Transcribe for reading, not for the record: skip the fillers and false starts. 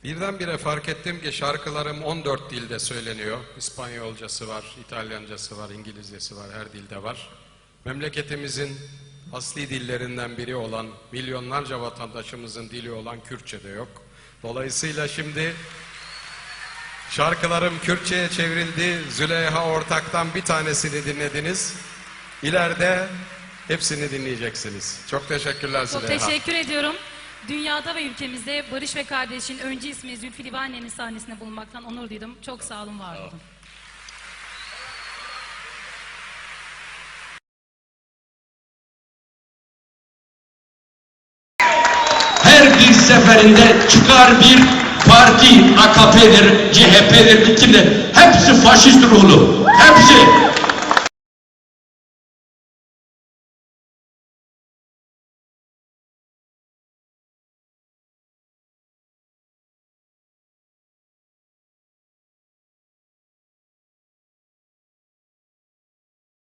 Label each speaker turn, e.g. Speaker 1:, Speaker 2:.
Speaker 1: Birdenbire fark ettim ki şarkılarım 14 dilde söyleniyor. İspanyolcası var, İtalyancası var, İngilizcesi var, her dilde var. Memleketimizin asli dillerinden biri olan, milyonlarca vatandaşımızın dili olan Kürtçe de yok. Dolayısıyla şimdi şarkılarım Kürtçe'ye çevrildi. Züleyha Ortak'tan bir tanesini dinlediniz. İleride hepsini dinleyeceksiniz. Çok teşekkürler Züleyha.
Speaker 2: Çok teşekkür ediyorum. Dünyada ve ülkemizde Barış ve Kardeş'in öncü ismi Zülfü Livaneli'nin sahnesinde bulunmaktan onur duydum. Çok sağ olun, var olun.
Speaker 3: Her bir seferinde çıkar bir parti, AKP'dir, CHP'dir, kimdir, hepsi faşist ruhlu, hepsi.